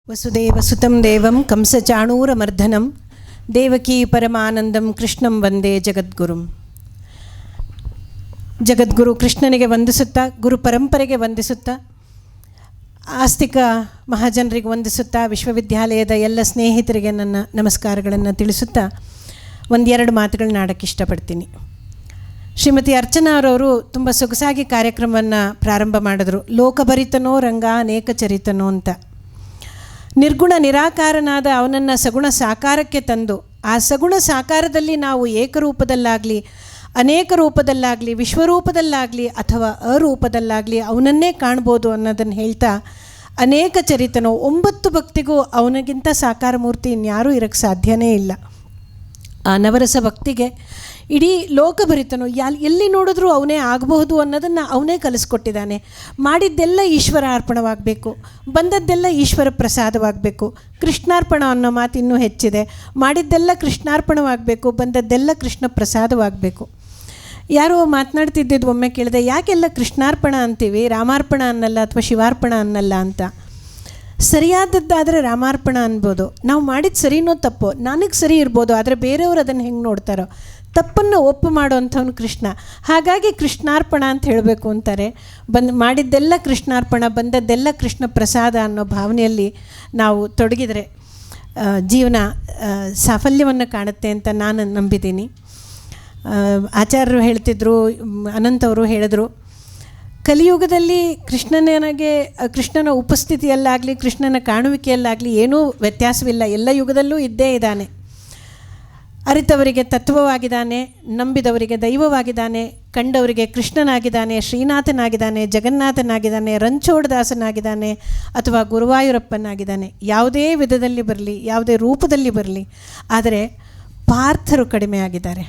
ವಸುದೇವಸುತಂ ದೇವಂ ಕಂಸಚಾಣೂರಮರ್ಧನಂ ದೇವಕೀ ಪರಮಾನಂದಂ ಕೃಷ್ಣಂ ವಂದೇ ಜಗದ್ಗುರುಂ. ಜಗದ್ಗುರು ಕೃಷ್ಣನಿಗೆ ವಂದಿಸುತ್ತಾ, ಗುರು ಪರಂಪರೆಗೆ ವಂದಿಸುತ್ತಾ, ಆಸ್ತಿಕ ಮಹಾಜನರಿಗೆ ವಂದಿಸುತ್ತಾ, ವಿಶ್ವವಿದ್ಯಾಲಯದ ಎಲ್ಲ ಸ್ನೇಹಿತರಿಗೆ ನನ್ನ ನಮಸ್ಕಾರಗಳನ್ನು ತಿಳಿಸುತ್ತಾ ಒಂದೆರಡು ಮಾತುಗಳನ್ನ ಆಡೋಕ್ಕೆ ಇಷ್ಟಪಡ್ತೀನಿ. ಶ್ರೀಮತಿ ಅರ್ಚನಾ ಅವರವರು ತುಂಬ ಸೊಗಸಾಗಿ ಕಾರ್ಯಕ್ರಮವನ್ನು ಪ್ರಾರಂಭ ಮಾಡಿದ್ರು. ಲೋಕಭರಿತನೋ ರಂಗ ಅನೇಕ ಚರಿತನೋ ಅಂತ. ನಿರ್ಗುಣ ನಿರಾಕಾರನಾದ ಅವನನ್ನು ಸಗುಣ ಸಾಕಾರಕ್ಕೆ ತಂದು, ಆ ಸಗುಣ ಸಾಕಾರದಲ್ಲಿ ನಾವು ಏಕರೂಪದಲ್ಲಾಗಲಿ ಅನೇಕ ರೂಪದಲ್ಲಾಗಲಿ ವಿಶ್ವರೂಪದಲ್ಲಾಗಲಿ ಅಥವಾ ಅರೂಪದಲ್ಲಾಗಲಿ ಅವನನ್ನೇ ಕಾಣ್ಬೋದು ಅನ್ನೋದನ್ನು ಹೇಳ್ತಾ, ಅನೇಕ ಚರಿತನೋ, 9 ಭಕ್ತಿಗೂ ಅವನಿಗಿಂತ ಸಾಕಾರ ಮೂರ್ತಿ ಇನ್ಯಾರೂ ಇರೋಕ್ಕೆ ಸಾಧ್ಯನೇ ಇಲ್ಲ. ಆ ನವರಸ ಭಕ್ತಿಗೆ ಇಡೀ ಲೋಕಭರಿತನು, ಎಲ್ಲಿ ನೋಡಿದ್ರೂ ಅವನೇ ಆಗಬಹುದು ಅನ್ನೋದನ್ನು ಅವನೇ ಕಲಿಸ್ಕೊಟ್ಟಿದ್ದಾನೆ. ಮಾಡಿದ್ದೆಲ್ಲ ಈಶ್ವರ ಅರ್ಪಣವಾಗಬೇಕು, ಬಂದದ್ದೆಲ್ಲ ಈಶ್ವರ ಪ್ರಸಾದವಾಗಬೇಕು. ಕೃಷ್ಣಾರ್ಪಣ ಅನ್ನೋ ಮಾತು ಇನ್ನೂ ಹೆಚ್ಚಿದೆ. ಮಾಡಿದ್ದೆಲ್ಲ ಕೃಷ್ಣಾರ್ಪಣವಾಗಬೇಕು, ಬಂದದ್ದೆಲ್ಲ ಕೃಷ್ಣ ಪ್ರಸಾದವಾಗಬೇಕು. ಯಾರೋ ಮಾತನಾಡ್ತಿದ್ದಿದ್ದು ಒಮ್ಮೆ ಕೇಳಿದೆ, ಯಾಕೆಲ್ಲ ಕೃಷ್ಣಾರ್ಪಣ ಅಂತೀವಿ, ರಾಮಾರ್ಪಣ ಅನ್ನಲ್ಲ ಅಥವಾ ಶಿವಾರ್ಪಣ ಅನ್ನಲ್ಲ ಅಂತ. ಸರಿಯಾದದ್ದಾದರೆ ರಾಮಾರ್ಪಣ ಅನ್ಬೋದು. ನಾವು ಮಾಡಿದ್ದು ಸರಿನೋ ತಪ್ಪೋ, ನನಗೆ ಸರಿ ಇರ್ಬೋದು, ಆದರೆ ಬೇರೆಯವರು ಅದನ್ನು ಹೆಂಗೆ ನೋಡ್ತಾರೋ, ತಪ್ಪನ್ನು ಒಪ್ಪು ಮಾಡೋವಂಥವನು ಕೃಷ್ಣ. ಹಾಗಾಗಿ ಕೃಷ್ಣಾರ್ಪಣ ಅಂತ ಹೇಳಬೇಕು ಅಂತಾರೆ. ಮಾಡಿದ್ದೆಲ್ಲ ಕೃಷ್ಣಾರ್ಪಣ, ಬಂದದ್ದೆಲ್ಲ ಕೃಷ್ಣ ಪ್ರಸಾದ ಅನ್ನೋ ಭಾವನೆಯಲ್ಲಿ ನಾವು ತೊಡಗಿದರೆ ಜೀವನ ಸಾಫಲ್ಯವನ್ನು ಕಾಣುತ್ತೆ ಅಂತ ನಾನು ನಂಬಿದ್ದೀನಿ. ಆಚಾರ್ಯರು ಹೇಳ್ತಿದ್ರು, ಅನಂತವರು ಹೇಳಿದ್ರು, ಕಲಿಯುಗದಲ್ಲಿ ಕೃಷ್ಣನ ಉಪಸ್ಥಿತಿಯಲ್ಲಾಗಲಿ ಕೃಷ್ಣನ ಕಾಣುವಿಕೆಯಲ್ಲಾಗಲಿ ಏನೂ ವ್ಯತ್ಯಾಸವಿಲ್ಲ. ಎಲ್ಲ ಯುಗದಲ್ಲೂ ಇದ್ದೇ ಇದ್ದಾನೆ. ಅರಿತವರಿಗೆ ತತ್ವವಾಗಿದ್ದಾನೆ, ನಂಬಿದವರಿಗೆ ದೈವವಾಗಿದ್ದಾನೆ, ಕಂಡವರಿಗೆ ಕೃಷ್ಣನಾಗಿದ್ದಾನೆ, ಶ್ರೀನಾಥನಾಗಿದ್ದಾನೆ, ಜಗನ್ನಾಥನಾಗಿದ್ದಾನೆ, ರಂಚೋಡದಾಸನಾಗಿದ್ದಾನೆ ಅಥವಾ ಗುರುವಾಯೂರಪ್ಪನಾಗಿದ್ದಾನೆ. ಯಾವುದೇ ವಿಧದಲ್ಲಿ ಬರಲಿ, ಯಾವುದೇ ರೂಪದಲ್ಲಿ ಬರಲಿ, ಆದರೆ ಪಾರ್ಥರು ಕಡಿಮೆ ಆಗಿದ್ದಾರೆ.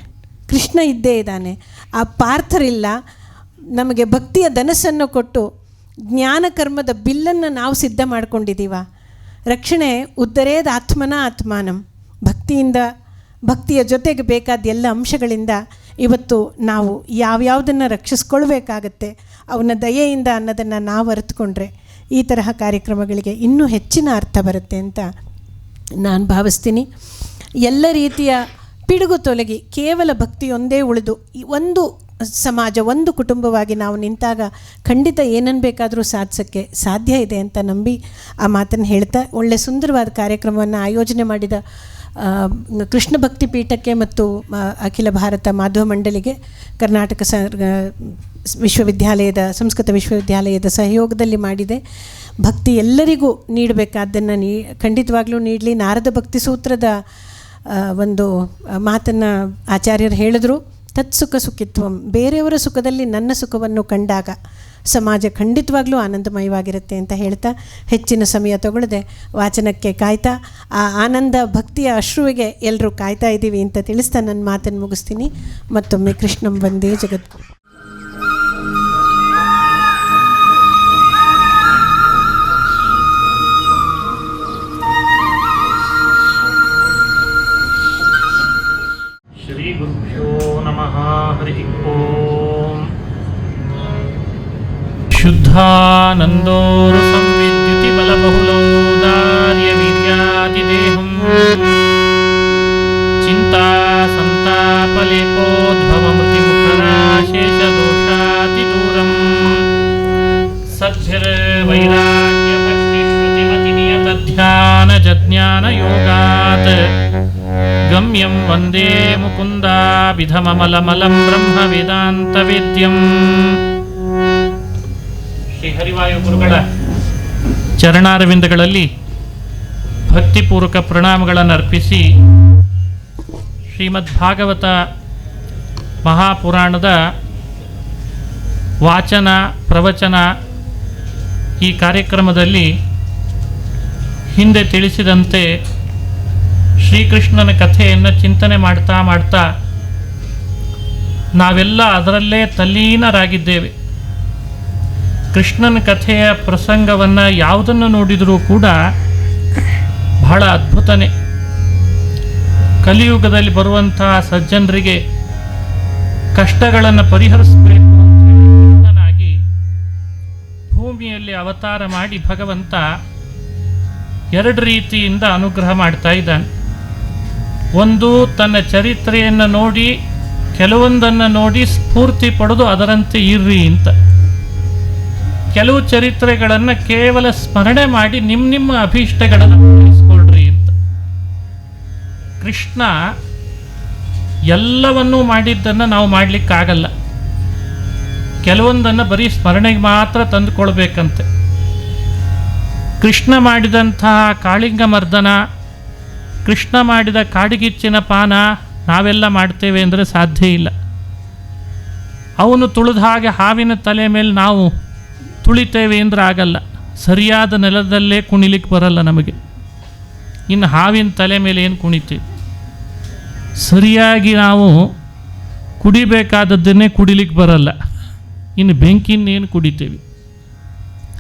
ಕೃಷ್ಣ ಇದ್ದೇ ಇದ್ದಾನೆ. ಆ ಪಾರ್ಥರಿಲ್ಲ. ನಮಗೆ ಭಕ್ತಿಯ ಧನಸ್ಸನ್ನು ಕೊಟ್ಟು ಜ್ಞಾನ ಕರ್ಮದ ಬಿಲ್ಲನ್ನು ನಾವು ಸಿದ್ಧ ಮಾಡ್ಕೊಂಡಿದ್ದೀವ. ರಕ್ಷಣೆ ಉದ್ಧರೇದ ಆತ್ಮನ ಆತ್ಮಾನಂ. ಭಕ್ತಿಯ ಜೊತೆಗೆ ಬೇಕಾದ ಎಲ್ಲ ಅಂಶಗಳಿಂದ ಇವತ್ತು ನಾವು ಯಾವ್ಯಾವುದನ್ನು ರಕ್ಷಿಸ್ಕೊಳ್ಬೇಕಾಗತ್ತೆ ಅವನ ದಯೆಯಿಂದ ಅನ್ನೋದನ್ನು ನಾವು ಅರಿತುಕೊಂಡ್ರೆ ಈ ತರಹ ಕಾರ್ಯಕ್ರಮಗಳಿಗೆ ಇನ್ನೂ ಹೆಚ್ಚಿನ ಅರ್ಥ ಬರುತ್ತೆ ಅಂತ ನಾನು ಭಾವಿಸ್ತೀನಿ. ಎಲ್ಲ ರೀತಿಯ ಪಿಡುಗು ತೊಲಗಿ ಕೇವಲ ಭಕ್ತಿಯೊಂದೇ ಉಳಿದು ಒಂದು ಸಮಾಜ, ಒಂದು ಕುಟುಂಬವಾಗಿ ನಾವು ನಿಂತಾಗ ಖಂಡಿತ ಏನನ್ನು ಬೇಕಾದರೂ ಸಾಧಿಸೋಕ್ಕೆ ಸಾಧ್ಯ ಇದೆ ಅಂತ ನಂಬಿ ಆ ಮಾತನ್ನು ಹೇಳ್ತಾ, ಒಳ್ಳೆ ಸುಂದರವಾದ ಕಾರ್ಯಕ್ರಮವನ್ನು ಆಯೋಜನೆ ಮಾಡಿದ ಕೃಷ್ಣ ಭಕ್ತಿ ಪೀಠಕ್ಕೆ ಮತ್ತು ಅಖಿಲ ಭಾರತ ಮಾಧವ ಮಂಡಳಿಗೆ ಕರ್ನಾಟಕ ವಿಶ್ವವಿದ್ಯಾಲಯದ ಸಂಸ್ಕೃತ ವಿಶ್ವವಿದ್ಯಾಲಯದ ಸಹಯೋಗದಲ್ಲಿ ಮಾಡಿದೆ. ಭಕ್ತಿ ಎಲ್ಲರಿಗೂ ನೀಡಬೇಕಾದ್ದನ್ನು ಖಂಡಿತವಾಗ್ಲೂ ನೀಡಲಿ. ನಾರದ ಭಕ್ತಿ ಸೂತ್ರದ ಒಂದು ಮಾತನ್ನು ಆಚಾರ್ಯರು ಹೇಳಿದ್ರು, ತತ್ಸುಖ ಸುಖಿತ್ವಂ. ಬೇರೆಯವರ ಸುಖದಲ್ಲಿ ನನ್ನ ಸುಖವನ್ನು ಕಂಡಾಗ ಸಮಾಜ ಖಂಡಿತವಾಗ್ಲೂ ಆನಂದಮಯವಾಗಿರುತ್ತೆ ಅಂತ ಹೇಳ್ತಾ, ಹೆಚ್ಚಿನ ಸಮಯ ತಗೊಳ್ಳದೆ ವಾಚನಕ್ಕೆ ಕಾಯ್ತಾ, ಆ ಆನಂದ ಭಕ್ತಿಯ ಅಶ್ರುವಿಗೆ ಎಲ್ಲರೂ ಕಾಯ್ತಾ ಇದ್ದೀವಿ ಅಂತ ತಿಳಿಸ್ತಾ ನನ್ನ ಮಾತನ್ನು ಮುಗಿಸ್ತೀನಿ. ಮತ್ತೊಮ್ಮೆ ಕೃಷ್ಣಂ ವಂದೇ ಜಗದ್ಗುರು. ಶುದ್ಧಾನಂದೋರು ಸಂವಿದ್ಯುತಿ ಬಲಬಹುಲೌದಾರ್ಯ ವೀರ್ಯಾದಿದೇಹಂ ಚಿಂತಾ ಸಂತಾಪಲೇಪೋದ್ಭವ ಮೃತಿಮುಖರಾಶೇಷ ದೋಷಾತಿದೂರಂ ಸದ್ಭಿರ್ವೈರಾಗ್ಯ ಭಕ್ತಿ ಶ್ರುತಿಮತಿ ನಿಯತ ಧ್ಯಾನ ಜಜ್ಞಾನ ಯೋಗಾತ್ ಗಮ್ಯಂ ವಂದೇ ಮುಕುಂದಾಭಿಧಮಮಲಮಲಂ ಬ್ರಹ್ಮ ವೇದಾಂತ ವೇದ್ಯಂ. ಶ್ರೀ ಹರಿವಾಯು ಗುರುಗಳ ಚರಣಾರವಿಂದಗಳಲ್ಲಿ ಭಕ್ತಿಪೂರ್ವಕ ಪ್ರಣಾಮಗಳನ್ನು ಅರ್ಪಿಸಿ, ಶ್ರೀಮದ್ ಭಾಗವತ ಮಹಾಪುರಾಣದ ವಾಚನ ಪ್ರವಚನ ಈ ಕಾರ್ಯಕ್ರಮದಲ್ಲಿ ಹಿಂದೆ ತಿಳಿಸಿದಂತೆ ಶ್ರೀಕೃಷ್ಣನ ಕಥೆಯನ್ನು ಚಿಂತನೆ ಮಾಡ್ತಾ ನಾವೆಲ್ಲ ಅದರಲ್ಲೇ ತಲ್ಲೀನರಾಗಿದ್ದೇವೆ. ಕೃಷ್ಣನ ಕಥೆಯ ಪ್ರಸಂಗವನ್ನು ಯಾವುದನ್ನು ನೋಡಿದರೂ ಕೂಡ ಬಹಳ ಅದ್ಭುತನೇ. ಕಲಿಯುಗದಲ್ಲಿ ಬರುವಂತಹ ಸಜ್ಜನರಿಗೆ ಕಷ್ಟಗಳನ್ನು ಪರಿಹರಿಸಬೇಕು ಕೃಷ್ಣನಾಗಿ ಭೂಮಿಯಲ್ಲಿ ಅವತಾರ ಮಾಡಿ ಭಗವಂತ ಎರಡು ರೀತಿಯಿಂದ ಅನುಗ್ರಹ ಮಾಡ್ತಾ ಇದ್ದಾನೆ. ಒಂದು, ತನ್ನ ಚರಿತ್ರೆಯನ್ನು ನೋಡಿ ಕೆಲವೊಂದನ್ನು ನೋಡಿ ಸ್ಫೂರ್ತಿ ಪಡೆದು ಅದರಂತೆ ಇರ್ರಿ ಅಂತ. ಕೆಲವು ಚರಿತ್ರೆಗಳನ್ನು ಕೇವಲ ಸ್ಮರಣೆ ಮಾಡಿ ನಿಮ್ಮ ಅಭೀಷ್ಟಗಳನ್ನು ಪೂರೈಸ್ಕೊಳ್ರಿ ಅಂತ. ಕೃಷ್ಣ ಎಲ್ಲವನ್ನೂ ಮಾಡಿದ್ದನ್ನು ನಾವು ಮಾಡಲಿಕ್ಕಾಗಲ್ಲ. ಕೆಲವೊಂದನ್ನು ಬರೀ ಸ್ಮರಣೆಗೆ ಮಾತ್ರ ತಂದುಕೊಳ್ಬೇಕಂತೆ. ಕೃಷ್ಣ ಮಾಡಿದಂತಹ ಕಾಳಿಂಗ ಮರ್ದನ, ಕೃಷ್ಣ ಮಾಡಿದ ಕಾಡಿಗಿಚ್ಚಿನ ಪಾನ ನಾವೆಲ್ಲ ಮಾಡ್ತೇವೆ ಅಂದರೆ ಸಾಧ್ಯ ಇಲ್ಲ. ಅವನು ತುಳಿದ ಹಾಗೆ ಹಾವಿನ ತಲೆ ಮೇಲೆ ನಾವು ತುಳಿತೇವೆ ಅಂದರೆ ಆಗಲ್ಲ. ಸರಿಯಾದ ನೆಲದಲ್ಲೇ ಕುಣಿಲಿಕ್ಕೆ ಬರಲ್ಲ ನಮಗೆ. ಇನ್ನು ಹಾವಿನ ತಲೆ ಮೇಲೆ ಏನು ಕುಣಿತೀವಿ? ಸರಿಯಾಗಿ ನಾವು ಕುಡಿಬೇಕಾದದ್ದನ್ನೇ ಕುಡಿಲಿಕ್ಕೆ ಬರಲ್ಲ, ಇನ್ನು ಬೆಂಕಿನ್ನೇನು ಕುಡಿತೀವಿ?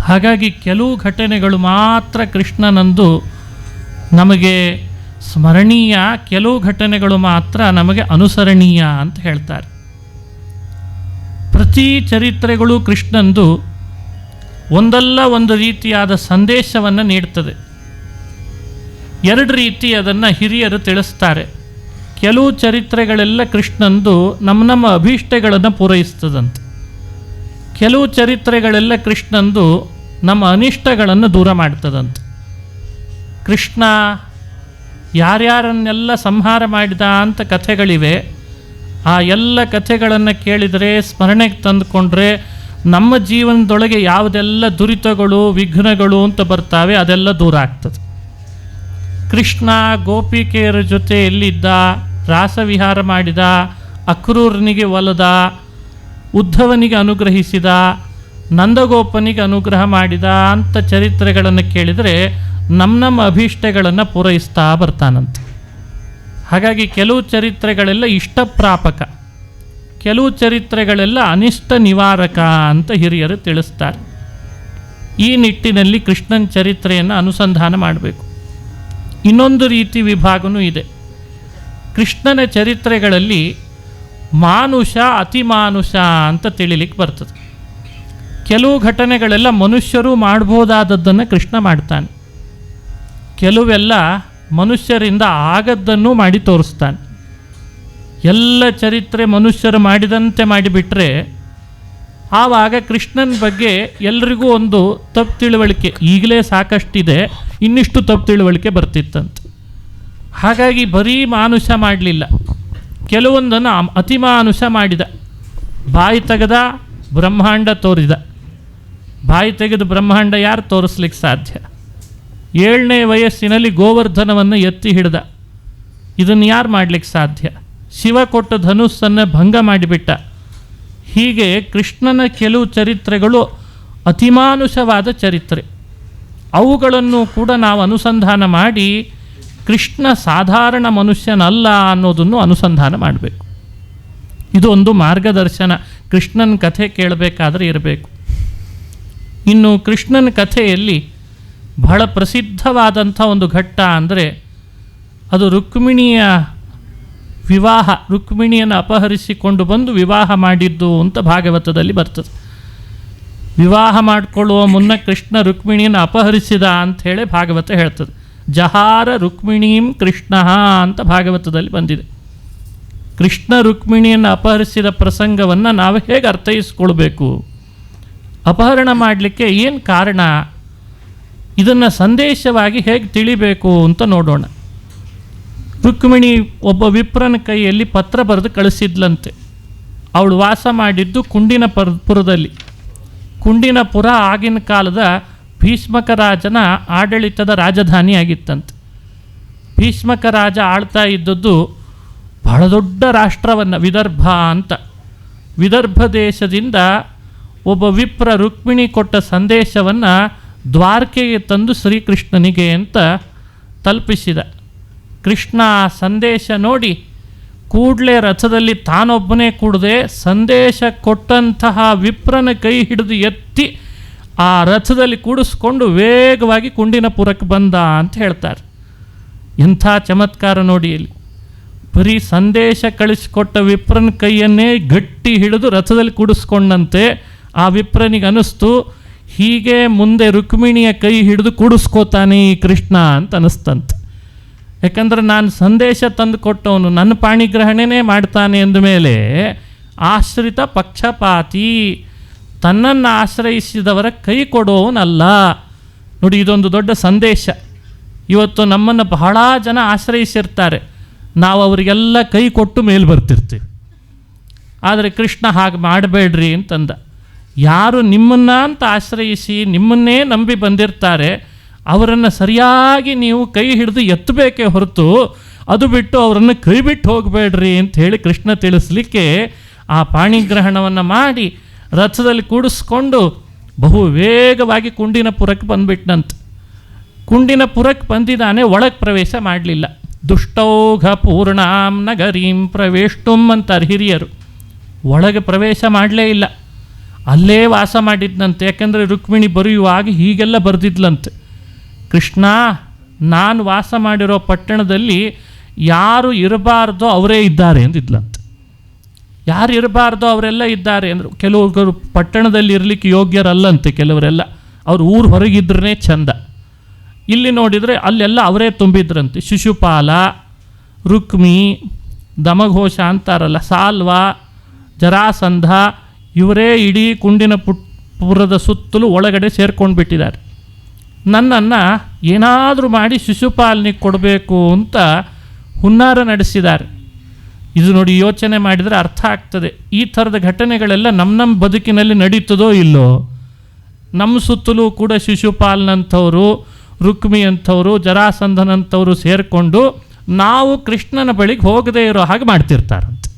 ಹಾಗಾಗಿ ಕೆಲವು ಘಟನೆಗಳು ಮಾತ್ರ ಕೃಷ್ಣನಂದು ನಮಗೆ ಸ್ಮರಣೀಯ, ಕೆಲವು ಘಟನೆಗಳು ಮಾತ್ರ ನಮಗೆ ಅನುಸರಣೀಯ ಅಂತ ಹೇಳ್ತಾರೆ. ಪ್ರತಿ ಚರಿತ್ರೆಗಳು ಕೃಷ್ಣಂದು ಒಂದಲ್ಲ ಒಂದು ರೀತಿಯಾದ ಸಂದೇಶವನ್ನು ನೀಡ್ತದೆ. ಎರಡು ರೀತಿ ಅದನ್ನು ಹಿರಿಯರು ತಿಳಿಸ್ತಾರೆ. ಕೆಲವು ಚರಿತ್ರೆಗಳೆಲ್ಲ ಕೃಷ್ಣಂದು ನಮ್ಮ ಅಭೀಷ್ಟಗಳನ್ನು ಪೂರೈಸ್ತದಂತೆ. ಕೆಲವು ಚರಿತ್ರೆಗಳೆಲ್ಲ ಕೃಷ್ಣಂದು ನಮ್ಮ ಅನಿಷ್ಟಗಳನ್ನು ದೂರ ಮಾಡ್ತದಂತೆ. ಕೃಷ್ಣ ಯಾರ್ಯಾರನ್ನೆಲ್ಲ ಸಂಹಾರ ಮಾಡಿದ ಅಂತ ಕಥೆಗಳಿವೆ. ಆ ಎಲ್ಲ ಕಥೆಗಳನ್ನು ಕೇಳಿದರೆ, ಸ್ಮರಣೆಗೆ ತಂದುಕೊಂಡ್ರೆ ನಮ್ಮ ಜೀವನದೊಳಗೆ ಯಾವುದೆಲ್ಲ ದುರಿತಗಳು ವಿಘ್ನಗಳು ಅಂತ ಬರ್ತಾವೆ ಅದೆಲ್ಲ ದೂರ ಆಗ್ತದೆ. ಕೃಷ್ಣ ಗೋಪಿಕೆಯರ ಜೊತೆ ಎಲ್ಲಿದ್ದ, ರಾಸವಿಹಾರ ಮಾಡಿದ, ಅಕ್ರೂರನಿಗೆ ಒಲದ, ಉದ್ಧವನಿಗೆ ಅನುಗ್ರಹಿಸಿದ, ನಂದಗೋಪನಿಗೆ ಅನುಗ್ರಹ ಮಾಡಿದ ಅಂತ ಚರಿತ್ರೆಗಳನ್ನು ಕೇಳಿದರೆ ನಮ್ಮ ಅಭೀಷ್ಟಗಳನ್ನು ಪೂರೈಸ್ತಾ ಬರ್ತಾನಂತೆ. ಹಾಗಾಗಿ ಕೆಲವು ಚರಿತ್ರೆಗಳೆಲ್ಲ ಇಷ್ಟಪ್ರಾಪಕ, ಕೆಲವು ಚರಿತ್ರೆಗಳೆಲ್ಲ ಅನಿಷ್ಟ ನಿವಾರಕ ಅಂತ ಹಿರಿಯರು ತಿಳಿಸ್ತಾರೆ. ಈ ನಿಟ್ಟಿನಲ್ಲಿ ಕೃಷ್ಣನ ಚರಿತ್ರೆಯನ್ನು ಅನುಸಂಧಾನ ಮಾಡಬೇಕು. ಇನ್ನೊಂದು ರೀತಿ ವಿಭಾಗವೂ ಇದೆ. ಕೃಷ್ಣನ ಚರಿತ್ರೆಗಳಲ್ಲಿ ಮಾನುಷ ಅತಿಮಾನುಷ ಅಂತ ತಿಳಿಲಿಕ್ಕೆ ಬರ್ತದೆ. ಕೆಲವು ಘಟನೆಗಳೆಲ್ಲ ಮನುಷ್ಯರು ಮಾಡ್ಬೋದಾದದ್ದನ್ನು ಕೃಷ್ಣ ಮಾಡ್ತಾನೆ, ಕೆಲವೆಲ್ಲ ಮನುಷ್ಯರಿಂದ ಆಗದ್ದನ್ನು ಮಾಡಿ ತೋರಿಸ್ತಾನೆ. ಎಲ್ಲ ಚರಿತ್ರೆ ಮನುಷ್ಯರು ಮಾಡಿದಂತೆ ಮಾಡಿಬಿಟ್ರೆ ಆವಾಗ ಕೃಷ್ಣನ ಬಗ್ಗೆ ಎಲ್ರಿಗೂ ಒಂದು ತಪ್ಪು ತಿಳುವಳಿಕೆ, ಈಗಲೇ ಸಾಕಷ್ಟಿದೆ, ಇನ್ನಿಷ್ಟು ತಪ್ಪು ತಿಳುವಳಿಕೆ ಬರ್ತಿತ್ತಂತೆ. ಹಾಗಾಗಿ ಬರೀ ಮಾನುಷ ಮಾಡಲಿಲ್ಲ, ಕೆಲವೊಂದನ್ನು ಅತಿಮಾನುಷ ಮಾಡಿದ. ಬಾಯಿ ತೆಗೆದ ಬ್ರಹ್ಮಾಂಡ ತೋರಿದ. ಬಾಯಿ ತೆಗೆದು ಬ್ರಹ್ಮಾಂಡ ಯಾರು ತೋರಿಸ್ಲಿಕ್ಕೆ ಸಾಧ್ಯ? 7ನೇ ವಯಸ್ಸಿನಲ್ಲಿ ಗೋವರ್ಧನವನ್ನು ಎತ್ತಿ ಹಿಡಿದ. ಇದನ್ನು ಯಾರು ಮಾಡಲಿಕ್ಕೆ ಸಾಧ್ಯ? ಶಿವ ಕೊಟ್ಟ ಧನುಸ್ಸನ್ನು ಭಂಗ ಮಾಡಿಬಿಟ್ಟ. ಹೀಗೆ ಕೃಷ್ಣನ ಕೆಲವು ಚರಿತ್ರೆಗಳು ಅತಿಮಾನುಷವಾದ ಚರಿತ್ರೆ. ಅವುಗಳನ್ನು ಕೂಡ ನಾವು ಅನುಸಂಧಾನ ಮಾಡಿ ಕೃಷ್ಣ ಸಾಧಾರಣ ಮನುಷ್ಯನಲ್ಲ ಅನ್ನೋದನ್ನು ಅನುಸಂಧಾನ ಮಾಡಬೇಕು. ಇದು ಒಂದು ಮಾರ್ಗದರ್ಶನ ಕೃಷ್ಣನ ಕಥೆ ಕೇಳಬೇಕಾದ್ರೆ ಇರಬೇಕು. ಇನ್ನು ಕೃಷ್ಣನ ಕಥೆಯಲ್ಲಿ ಬಹಳ ಪ್ರಸಿದ್ಧವಾದಂಥ ಒಂದು ಘಟ್ಟ ಅಂದರೆ ಅದು ರುಕ್ಮಿಣಿಯ ವಿವಾಹ. ರುಕ್ಮಿಣಿಯನ್ನು ಅಪಹರಿಸಿಕೊಂಡು ಬಂದು ವಿವಾಹ ಮಾಡಿದ್ದು ಅಂತ ಭಾಗವತದಲ್ಲಿ ಬರ್ತದೆ. ವಿವಾಹ ಮಾಡಿಕೊಳ್ಳುವ ಮುನ್ನ ಕೃಷ್ಣ ರುಕ್ಮಿಣಿಯನ್ನು ಅಪಹರಿಸಿದ ಅಂಥೇಳಿ ಭಾಗವತ ಹೇಳ್ತದೆ. ಜಹಾರ ರುಕ್ಮಿಣೀಂ ಕೃಷ್ಣ ಅಂತ ಭಾಗವತದಲ್ಲಿ ಬಂದಿದೆ. ಕೃಷ್ಣ ರುಕ್ಮಿಣಿಯನ್ನು ಅಪಹರಿಸಿದ ಪ್ರಸಂಗವನ್ನು ನಾವು ಹೇಗೆ ಅರ್ಥೈಸ್ಕೊಳ್ಬೇಕು? ಅಪಹರಣ ಮಾಡಲಿಕ್ಕೆ ಏನು ಕಾರಣ? ಇದನ್ನು ಸಂದೇಶವಾಗಿ ಹೇಗೆ ತಿಳಿಬೇಕು ಅಂತ ನೋಡೋಣ. ರುಕ್ಮಿಣಿ ಒಬ್ಬ ವಿಪ್ರನ ಕೈಯಲ್ಲಿ ಪತ್ರ ಬರೆದು ಕಳಿಸಿದ್ಲಂತೆ. ಅವಳು ವಾಸ ಮಾಡಿದ್ದು ಕುಂಡಿನಪುರದಲ್ಲಿ. ಕುಂಡಿನಪುರ ಆಗಿನ ಕಾಲದ ಭೀಷ್ಮಕ ರಾಜನ ಆಡಳಿತದ ರಾಜಧಾನಿಯಾಗಿತ್ತಂತೆ. ಭೀಷ್ಮಕ ರಾಜ ಆಳ್ತಾ ಇದ್ದದ್ದು ಬಹಳ ದೊಡ್ಡ ರಾಷ್ಟ್ರವನ್ನು, ವಿದರ್ಭ ಅಂತ. ವಿದರ್ಭ ದೇಶದಿಂದ ಒಬ್ಬ ವಿಪ್ರ ರುಕ್ಮಿಣಿ ಕೊಟ್ಟ ಸಂದೇಶವನ್ನು ದ್ವಾರಕೆಗೆ ತಂದು ಶ್ರೀಕೃಷ್ಣನಿಗೆ ಅಂತ ತಲುಪಿಸಿದ. ಕೃಷ್ಣ ಆ ಸಂದೇಶ ನೋಡಿ ಕೂಡಲೇ ರಥದಲ್ಲಿ ತಾನೊಬ್ಬನೇ ಕೂಡದೆ ಸಂದೇಶ ಕೊಟ್ಟಂತಹ ವಿಪ್ರನ ಕೈ ಹಿಡಿದು ಎತ್ತಿ ಆ ರಥದಲ್ಲಿ ಕೂಡಿಸ್ಕೊಂಡು ವೇಗವಾಗಿ ಕುಂಡಿನಪುರಕ್ಕೆ ಬಂದ ಅಂತ ಹೇಳ್ತಾರೆ. ಎಂಥ ಚಮತ್ಕಾರ ನೋಡಿ ಇಲ್ಲಿ. ಬರೀ ಸಂದೇಶ ಕಳಿಸಿಕೊಟ್ಟ ವಿಪ್ರನ ಕೈಯನ್ನೇ ಗಟ್ಟಿ ಹಿಡಿದು ರಥದಲ್ಲಿ ಕೂಡಿಸ್ಕೊಂಡಂತೆ ಆ ವಿಪ್ರನಿಗೆ ಅನ್ನಿಸ್ತು, ಹೀಗೆ ಮುಂದೆ ರುಕ್ಮಿಣಿಯ ಕೈ ಹಿಡಿದು ಕೂಡಿಸ್ಕೋತಾನೆ ಈ ಕೃಷ್ಣ ಅಂತ ಅನಿಸ್ತಂತೆ. ಯಾಕಂದರೆ ನಾನು ಸಂದೇಶ ತಂದು ಕೊಟ್ಟವನು, ನನ್ನ ಪಾಣಿಗ್ರಹಣೆನೇ ಮಾಡ್ತಾನೆ ಅಂದಮೇಲೆ ಆಶ್ರಿತ ಪಕ್ಷಪಾತಿ, ತನ್ನನ್ನು ಆಶ್ರಯಿಸಿದವರ ಕೈ ಕೊಡೋವನಲ್ಲ. ನೋಡಿ, ಇದೊಂದು ದೊಡ್ಡ ಸಂದೇಶ. ಇವತ್ತು ನಮ್ಮನ್ನು ಬಹಳ ಜನ ಆಶ್ರಯಿಸಿರ್ತಾರೆ, ನಾವು ಅವರಿಗೆಲ್ಲ ಕೈ ಕೊಟ್ಟು ಮೇಲೆ ಬರ್ತಿರ್ತೀವಿ. ಆದರೆ ಕೃಷ್ಣ ಹಾಗೆ ಮಾಡಬೇಡ್ರಿ ಅಂತಂದ. ಯಾರು ನಿಮ್ಮನ್ನು ಅಂತ ಆಶ್ರಯಿಸಿ ನಿಮ್ಮನ್ನೇ ನಂಬಿ ಬಂದಿರ್ತಾರೆ ಅವರನ್ನು ಸರಿಯಾಗಿ ನೀವು ಕೈ ಹಿಡಿದು ಎತ್ತಬೇಕೇ ಹೊರತು ಅದು ಬಿಟ್ಟು ಅವರನ್ನು ಕೈ ಬಿಟ್ಟು ಹೋಗಬೇಡ್ರಿ ಅಂತ ಹೇಳಿ ಕೃಷ್ಣ ತಿಳಿಸ್ಲಿಕ್ಕೆ ಆ ಪಾಣಿಗ್ರಹಣವನ್ನು ಮಾಡಿ ರಥದಲ್ಲಿ ಕೂಡಿಸ್ಕೊಂಡು ಬಹು ವೇಗವಾಗಿ ಕುಂಡಿನಪುರಕ್ಕೆ ಬಂದುಬಿಟ್ನಂತೆ. ಕುಂಡಿನಪುರಕ್ಕೆ ಬಂದಿದ್ದಾನೆ, ಒಳಗೆ ಪ್ರವೇಶ ಮಾಡಲಿಲ್ಲ. ದುಷ್ಟೌಘ ಪೂರ್ಣಾಂ ನಗರೀಂ ಪ್ರವೇಷ್ಟುಂ ಅಂತಾರೆ ಹಿರಿಯರು. ಒಳಗೆ ಪ್ರವೇಶ ಮಾಡಲೇ ಇಲ್ಲ, ಅಲ್ಲೇ ವಾಸ ಮಾಡಿದ್ನಂತೆ. ಯಾಕೆಂದರೆ ರುಕ್ಮಿಣಿ ಬರೆಯುವಾಗ ಹೀಗೆಲ್ಲ ಬರೆದಿದ್ಲಂತೆ, ಕೃಷ್ಣ, ನಾನು ವಾಸ ಮಾಡಿರೋ ಪಟ್ಟಣದಲ್ಲಿ ಯಾರು ಇರಬಾರ್ದೋ ಅವರೇ ಇದ್ದಾರೆ ಅಂದಿದ್ಲಂತೆ. ಯಾರು ಇರಬಾರ್ದೋ ಅವರೆಲ್ಲ ಇದ್ದಾರೆ ಅಂದರು. ಕೆಲವರು ಪಟ್ಟಣದಲ್ಲಿ ಇರಲಿಕ್ಕೆ ಯೋಗ್ಯರಲ್ಲಂತೆ, ಕೆಲವರೆಲ್ಲ ಅವ್ರು ಊರು ಹೊರಗಿದ್ರೇ ಚಂದ. ಇಲ್ಲಿ ನೋಡಿದರೆ ಅಲ್ಲೆಲ್ಲ ಅವರೇ ತುಂಬಿದ್ರಂತೆ. ಶಿಶುಪಾಲ, ರುಕ್ಮಿ, ದಮಘೋಷ ಅಂತಾರಲ್ಲ, ಸಾಲ್ವ, ಜರಾಸಂಧ, ಇವರೇ ಇಡೀ ಪುರದ ಸುತ್ತಲೂ ಒಳಗಡೆ ಸೇರ್ಕೊಂಡು ಬಿಟ್ಟಿದ್ದಾರೆ. ನನ್ನನ್ನು ಏನಾದರೂ ಮಾಡಿ ಶಿಶುಪಾಲನಿಗೆ ಕೊಡಬೇಕು ಅಂತ ಹುನ್ನಾರ ನಡೆಸಿದ್ದಾರೆ. ಇದು ನೋಡಿ, ಯೋಚನೆ ಮಾಡಿದರೆ ಅರ್ಥ ಆಗ್ತದೆ. ಈ ಥರದ ಘಟನೆಗಳೆಲ್ಲ ನಮ್ಮ ಬದುಕಿನಲ್ಲಿ ನಡೀತದೋ ಇಲ್ಲೋ. ನಮ್ಮ ಸುತ್ತಲೂ ಕೂಡ ಶಿಶುಪಾಲನಂಥವರು, ರುಕ್ಮಿ ಅಂಥವರು, ಜರಾಸಂಧನಂಥವರು ಸೇರಿಕೊಂಡು ನಾವು ಕೃಷ್ಣನ ಬಳಿಗೆ ಹೋಗದೇ ಇರೋ ಹಾಗೆ ಮಾಡ್ತಿರ್ತಾರಂತೆ.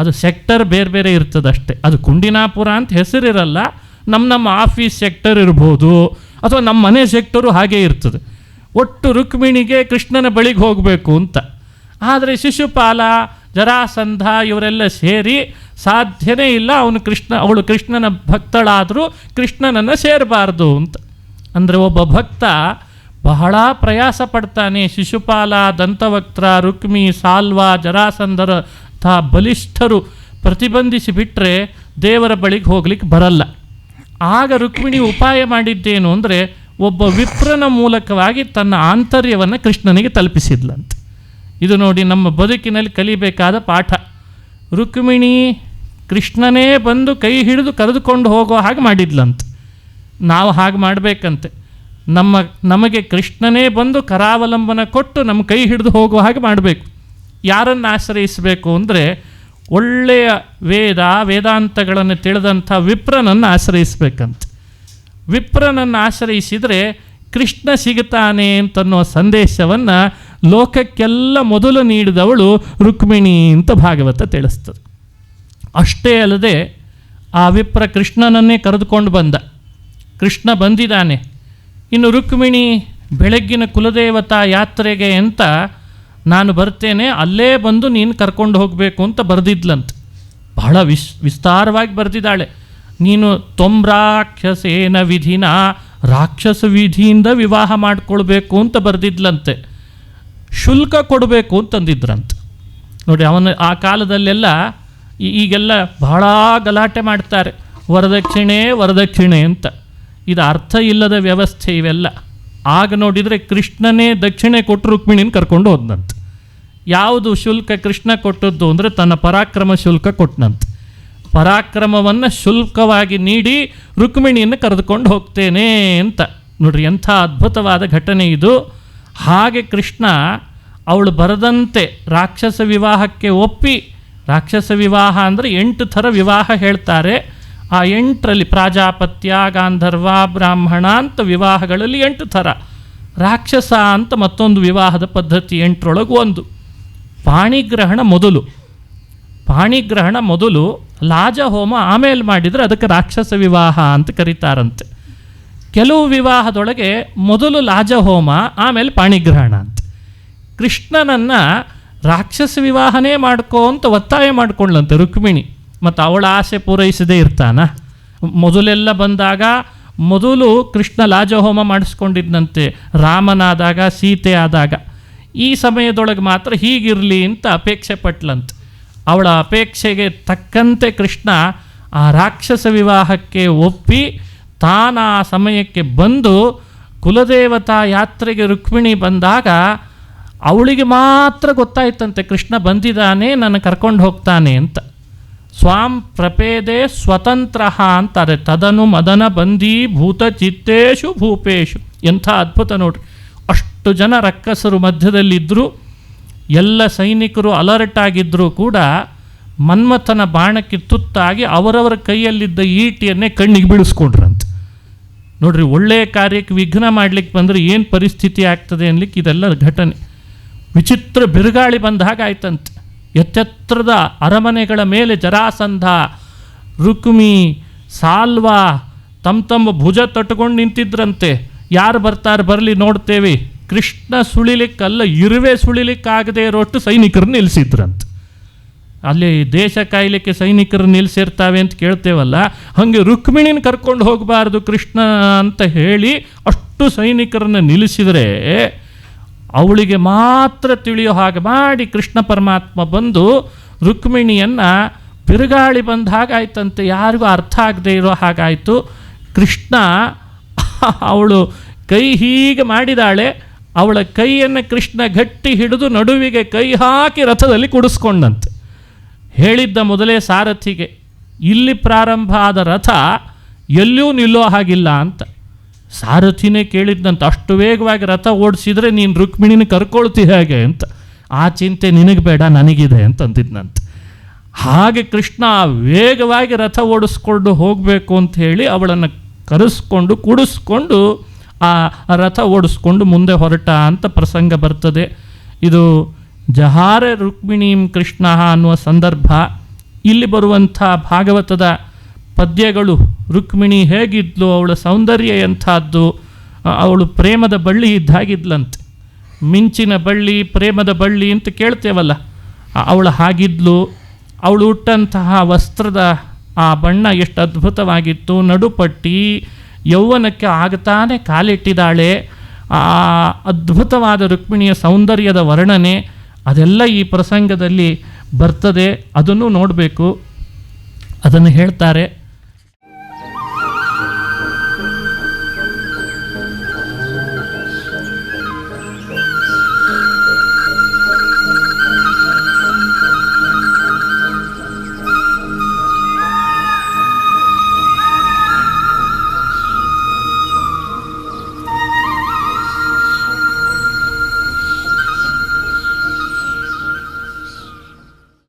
ಅದು ಸೆಕ್ಟರ್ ಬೇರೆ ಬೇರೆ ಇರ್ತದಷ್ಟೇ. ಅದು ಕುಂಡಿನಾಪುರ ಅಂತ ಹೆಸರಿರಲ್ಲ, ನಮ್ಮ ಆಫೀಸ್ ಸೆಕ್ಟರ್ ಇರ್ಬೋದು, ಅಥವಾ ನಮ್ಮ ಮನೆ ಸೆಕ್ಟರು ಹಾಗೇ ಇರ್ತದೆ. ಒಟ್ಟು ರುಕ್ಮಿಣಿಗೆ ಕೃಷ್ಣನ ಬಳಿಗೆ ಹೋಗಬೇಕು ಅಂತ. ಆದರೆ ಶಿಶುಪಾಲ, ಜರಾಸಂಧ ಇವರೆಲ್ಲ ಸೇರಿ ಸಾಧ್ಯನೇ ಇಲ್ಲ, ಅವಳು ಕೃಷ್ಣನ ಭಕ್ತಳಾದರೂ ಕೃಷ್ಣನನ್ನು ಸೇರಬಾರ್ದು ಅಂತ. ಅಂದರೆ ಒಬ್ಬ ಭಕ್ತ ಬಹಳ ಪ್ರಯಾಸ ಪಡ್ತಾನೆ. ಶಿಶುಪಾಲ, ದಂತವಕ್ತ್ರ, ರುಕ್ಮಿ, ಸಾಲ್ವ, ಜರಾಸಂಧರ ಬಲಿಷ್ಠರು ಪ್ರತಿಬಂಧಿಸಿ ಬಿಟ್ಟರೆ ದೇವರ ಬಳಿಗೆ ಹೋಗ್ಲಿಕ್ಕೆ ಬರಲ್ಲ. ಆಗ ರುಕ್ಮಿಣಿ ಉಪಾಯ ಮಾಡಿದ್ದೇನು ಅಂದರೆ, ಒಬ್ಬ ವಿಪ್ರನ ಮೂಲಕವಾಗಿ ತನ್ನ ಆಂತರ್ಯವನ್ನು ಕೃಷ್ಣನಿಗೆ ತಲುಪಿಸಿದ್ಲಂತೆ. ಇದು ನೋಡಿ, ನಮ್ಮ ಬದುಕಿನಲ್ಲಿ ಕಲಿಬೇಕಾದ ಪಾಠ. ರುಕ್ಮಿಣಿ ಕೃಷ್ಣನೇ ಬಂದು ಕೈ ಹಿಡಿದು ಕರೆದುಕೊಂಡು ಹೋಗೋ ಹಾಗೆ ಮಾಡಿದ್ಲಂತೆ. ನಾವು ಹಾಗೆ ಮಾಡಬೇಕಂತೆ. ನಮಗೆ ಕೃಷ್ಣನೇ ಬಂದು ಕರಾವಲಂಬನ ಕೊಟ್ಟು ನಮ್ಮ ಕೈ ಹಿಡಿದು ಹೋಗೋ ಹಾಗೆ ಮಾಡಬೇಕು. ಯಾರನ್ನು ಆಶ್ರಯಿಸಬೇಕು ಅಂದರೆ, ಒಳ್ಳೆಯ ವೇದಾಂತಗಳನ್ನು ತಿಳಿದಂಥ ವಿಪ್ರನನ್ನು ಆಶ್ರಯಿಸಬೇಕಂತೆ. ವಿಪ್ರನನ್ನು ಆಶ್ರಯಿಸಿದರೆ ಕೃಷ್ಣ ಸಿಗುತ್ತಾನೆ ಅಂತನ್ನೋ ಸಂದೇಶವನ್ನು ಲೋಕಕ್ಕೆಲ್ಲ ಮೊದಲು ನೀಡಿದವಳು ರುಕ್ಮಿಣಿ ಅಂತ ಭಾಗವತ ತಿಳಿಸ್ತದೆ. ಅಷ್ಟೇ ಅಲ್ಲದೆ ಆ ವಿಪ್ರ ಕೃಷ್ಣನನ್ನೇ ಕರೆದುಕೊಂಡು ಬಂದ. ಕೃಷ್ಣ ಬಂದಿದ್ದಾನೆ. ಇನ್ನು ರುಕ್ಮಿಣಿ ಬೆಳಗ್ಗಿನ ಕುಲದೇವತಾ ಯಾತ್ರೆಗೆ ಅಂತ ನಾನು ಬರ್ತೇನೆ, ಅಲ್ಲೇ ಬಂದು ನೀನು ಕರ್ಕೊಂಡು ಹೋಗಬೇಕು ಅಂತ ಬರೆದಿದ್ಲಂತೆ. ಬಹಳ ವಿಸ್ತಾರವಾಗಿ ಬರೆದಿದ್ದಾಳೆ. ನೀನು ತ್ವಮ್ರಾಕ್ಷಸೇನ ವಿಧಿನ, ರಾಕ್ಷಸ ವಿಧಿಯಿಂದ ವಿವಾಹ ಮಾಡಿಕೊಳ್ಬೇಕು ಅಂತ ಬರೆದಿದ್ಲಂತೆ. ಶುಲ್ಕ ಕೊಡಬೇಕು ಅಂತಂದಿದ್ರಂತೆ. ನೋಡಿ, ಆ ಕಾಲದಲ್ಲೆಲ್ಲ ಈಗೆಲ್ಲ ಬಹಳ ಗಲಾಟೆ ಮಾಡ್ತಾರೆ, ವರದಕ್ಷಿಣೆ ಅಂತ. ಇದು ಅರ್ಥ ಇಲ್ಲದ ವ್ಯವಸ್ಥೆ ಇವೆಲ್ಲ. ಆಗ ನೋಡಿದರೆ ಕೃಷ್ಣನೇ ದಕ್ಷಿಣೆ ಕೊಟ್ಟು ರುಕ್ಮಿಣಿನ ಕರ್ಕೊಂಡು ಹೋದ್ನಂತೆ. ಯಾವುದು ಶುಲ್ಕ ಕೃಷ್ಣ ಕೊಟ್ಟದ್ದು ಅಂದರೆ ತನ್ನ ಪರಾಕ್ರಮ ಶುಲ್ಕ ಕೊಟ್ಟನಂತೆ. ಪರಾಕ್ರಮವನ್ನು ಶುಲ್ಕವಾಗಿ ನೀಡಿ ರುಕ್ಮಿಣಿಯನ್ನು ಕರೆದುಕೊಂಡು ಹೋಗ್ತೇನೆ ಅಂತ. ನೋಡ್ರಿ, ಎಂಥ ಅದ್ಭುತವಾದ ಘಟನೆ ಇದು. ಹಾಗೆ ಕೃಷ್ಣ ಅವಳು ಬರದಂತೆ ರಾಕ್ಷಸ ವಿವಾಹಕ್ಕೆ ಒಪ್ಪಿ, ರಾಕ್ಷಸ ವಿವಾಹ ಅಂದರೆ 8 ಥರ ವಿವಾಹ ಹೇಳ್ತಾರೆ. ಆ 8ರಲ್ಲಿ ಪ್ರಾಜಾಪತ್ಯ, ಗಾಂಧರ್ವ, ಬ್ರಾಹ್ಮಣ ಅಂತ ವಿವಾಹಗಳಲ್ಲಿ 8 ಥರ. ರಾಕ್ಷಸ ಅಂತ ಮತ್ತೊಂದು ವಿವಾಹದ ಪದ್ಧತಿ 8ರೊಳಗೆ ಒಂದು. ಪಾಣಿಗ್ರಹಣ ಮೊದಲು, ಲಾಜಹೋಮ ಆಮೇಲೆ ಮಾಡಿದರೆ ಅದಕ್ಕೆ ರಾಕ್ಷಸ ವಿವಾಹ ಅಂತ ಕರೀತಾರಂತೆ. ಕೆಲವು ವಿವಾಹದೊಳಗೆ ಮೊದಲು ಲಾಜಹೋಮ ಆಮೇಲೆ ಪಾಣಿಗ್ರಹಣ ಅಂತ. ಕೃಷ್ಣನನ್ನು ರಾಕ್ಷಸ ವಿವಾಹನೇ ಮಾಡ್ಕೋ ಅಂತ ಒತ್ತಾಯ ಮಾಡಿಕೊಂಡ್ಲಂತೆ ರುಕ್ಮಿಣಿ. ಮತ್ತು ಅವಳ ಆಸೆ ಪೂರೈಸದೇ ಇರ್ತಾನ? ಮೊದಲೆಲ್ಲ ಬಂದಾಗ ಮೊದಲು ಕೃಷ್ಣ ಲಾಜಹೋಮ ಮಾಡಿಸ್ಕೊಂಡಿದ್ದಂತೆ, ರಾಮನಾದಾಗ, ಸೀತೆ ಆದಾಗ. ಈ ಸಮಯದೊಳಗೆ ಮಾತ್ರ ಹೀಗಿರಲಿ ಅಂತ ಅಪೇಕ್ಷೆ ಪಟ್ಲಂತೆ. ಅವಳ ಅಪೇಕ್ಷೆಗೆ ತಕ್ಕಂತೆ ಕೃಷ್ಣ ಆ ರಾಕ್ಷಸ ವಿವಾಹಕ್ಕೆ ಒಪ್ಪಿ ತಾನು ಆ ಸಮಯಕ್ಕೆ ಬಂದು ಕುಲದೇವತಾ ಯಾತ್ರೆಗೆ ರುಕ್ಮಿಣಿ ಬಂದಾಗ ಅವಳಿಗೆ ಮಾತ್ರ ಗೊತ್ತಾಯ್ತಂತೆ ಕೃಷ್ಣ ಬಂದಿದ್ದಾನೆ, ನನ್ನ ಕರ್ಕೊಂಡು ಹೋಗ್ತಾನೆ ಅಂತ. ಸ್ವಾಂ ಪ್ರಪೇದೆ ಸ್ವತಂತ್ರ ಅಂತಾರೆ. ತದನು ಮದನ ಬಂದೀ ಭೂತ ಚಿತ್ತೇಶು ಭೂಪೇಶು. ಎಂಥ ಅದ್ಭುತ ನೋಡ್ರಿ. ಅಷ್ಟು ಜನ ರಕ್ಕಸರು ಮಧ್ಯದಲ್ಲಿದ್ದರು, ಎಲ್ಲ ಸೈನಿಕರು ಅಲರ್ಟ್ ಆಗಿದ್ದರೂ ಕೂಡ ಮನ್ಮಥನ ಬಾಣಕ್ಕೆ ತುತ್ತಾಗಿ ಅವರವರ ಕೈಯಲ್ಲಿದ್ದ ಈಟಿಯನ್ನೇ ಕಣ್ಣಿಗೆ ಬೀಳಿಸ್ಕೊಂಡ್ರಂತೆ. ನೋಡ್ರಿ, ಒಳ್ಳೆಯ ಕಾರ್ಯಕ್ಕೆ ವಿಘ್ನ ಮಾಡಲಿಕ್ಕೆ ಬಂದರೆ ಏನು ಪರಿಸ್ಥಿತಿ ಆಗ್ತದೆ ಅನ್ಲಿಕ್ಕೆ ಇದೆಲ್ಲ ಘಟನೆ. ವಿಚಿತ್ರ ಬಿರುಗಾಳಿ ಬಂದ ಹಾಗಾಯ್ತಂತೆ. ಎತ್ತೆತ್ತರದ ಅರಮನೆಗಳ ಮೇಲೆ ಜರಾಸಂಧ, ರುಕ್ಮಿ, ಸಾಲ್ವ ತಮ್ಮ ಭುಜ ತಟ್ಕೊಂಡು ನಿಂತಿದ್ರಂತೆ. ಯಾರು ಬರ್ತಾರೆ ಬರಲಿ ನೋಡ್ತೇವೆ. ಕೃಷ್ಣ ಸುಳಿಲಿಕ್ಕಲ್ಲ, ಇರುವೆ ಸುಳಿಲಿಕ್ಕಾಗದೇ ಇರೋಷ್ಟು ಸೈನಿಕರು ನಿಲ್ಲಿಸಿದ್ರಂತೆ. ಅಲ್ಲಿ ದೇಶ ಕಾಯಲಿಕ್ಕೆ ಸೈನಿಕರು ನಿಲ್ಲಿಸಿರ್ತಾವೆ ಅಂತ ಕೇಳ್ತೇವಲ್ಲ, ಹಾಗೆ ರುಕ್ಮಿಣಿನ ಕರ್ಕೊಂಡು ಹೋಗಬಾರ್ದು ಕೃಷ್ಣ ಅಂತ ಹೇಳಿ ಅಷ್ಟು ಸೈನಿಕರನ್ನು ನಿಲ್ಲಿಸಿದರೆ ಅವಳಿಗೆ ಮಾತ್ರ ತಿಳಿಯೋ ಹಾಗೆ ಮಾಡಿ ಕೃಷ್ಣ ಪರಮಾತ್ಮ ಬಂದು ರುಕ್ಮಿಣಿಯನ್ನು ಬಿರುಗಾಳಿ ಬಂದ ಹಾಗಾಯ್ತಂತೆ. ಯಾರಿಗೂ ಅರ್ಥ ಆಗದೆ ಇರೋ ಹಾಗಾಯಿತು. ಕೃಷ್ಣ ಅವಳು ಕೈ ಹೀಗೆ ಮಾಡಿದಾಳೆ, ಅವಳ ಕೈಯನ್ನು ಕೃಷ್ಣ ಗಟ್ಟಿ ಹಿಡಿದು ನಡುವಿಗೆ ಕೈ ಹಾಕಿ ರಥದಲ್ಲಿ ಕುಡಿಸ್ಕೊಂಡಂತೆ. ಹೇಳಿದ್ದ ಮೊದಲೇ ಸಾರಥಿಗೆ, ಇಲ್ಲಿ ಪ್ರಾರಂಭ ಆದ ರಥ ಎಲ್ಲೂ ನಿಲ್ಲೋ ಹಾಗಿಲ್ಲ ಅಂತ. ಸಾರಥಿನೇ ಕೇಳಿದ್ದಂತ, ಅಷ್ಟು ವೇಗವಾಗಿ ರಥ ಓಡಿಸಿದರೆ ನೀನು ರುಕ್ಮಿಣಿನ ಕರ್ಕೊಳ್ತಿ ಹೇಗೆ ಅಂತ. ಆ ಚಿಂತೆ ನಿನಗೆ ಬೇಡ, ನನಗಿದೆ ಅಂತಂದಿದ್ನಂತೆ. ಹಾಗೆ ಕೃಷ್ಣ ವೇಗವಾಗಿ ರಥ ಓಡಿಸ್ಕೊಂಡು ಹೋಗಬೇಕು ಅಂತ ಹೇಳಿ ಅವಳನ್ನು ಕರೆಸ್ಕೊಂಡು ಕುಡಿಸ್ಕೊಂಡು ಆ ರಥ ಓಡಿಸ್ಕೊಂಡು ಮುಂದೆ ಹೊರಟ ಅಂತ ಪ್ರಸಂಗ ಬರ್ತದೆ. ಇದು ಜಹಾರೆ ರುಕ್ಮಿಣೀಂ ಕೃಷ್ಣ ಅನ್ನುವ ಸಂದರ್ಭ. ಇಲ್ಲಿ ಬರುವಂಥ ಭಾಗವತದ ಪದ್ಯಗಳು ರುಕ್ಮಿಣಿ ಹೇಗಿದ್ಲು, ಅವಳ ಸೌಂದರ್ಯ ಎಂಥದ್ದು, ಅವಳು ಪ್ರೇಮದ ಬಳ್ಳಿ ಇದ್ದಾಗಿದ್ಲಂತೆ. ಮಿಂಚಿನ ಬಳ್ಳಿ, ಪ್ರೇಮದ ಬಳ್ಳಿ ಅಂತ ಕೇಳ್ತೇವಲ್ಲ, ಅವಳು ಹಾಗಿದ್ಲು. ಅವಳು ಉಟ್ಟಂತಹ ವಸ್ತ್ರದ ಆ ಬಣ್ಣ ಎಷ್ಟು ಅದ್ಭುತವಾಗಿತ್ತು. ನಡುಪಟ್ಟಿ, ಯೌವನಕ್ಕೆ ಆಗತಾನೆ ಕಾಲಿಟ್ಟಿದ್ದಾಳೆ. ಆ ಅದ್ಭುತವಾದ ರುಕ್ಮಿಣಿಯ ಸೌಂದರ್ಯದ ವರ್ಣನೆ ಅದೆಲ್ಲ ಈ ಪ್ರಸಂಗದಲ್ಲಿ ಬರ್ತದೆ. ಅದನ್ನು ನೋಡಬೇಕು. ಅದನ್ನು ಹೇಳ್ತಾರೆ.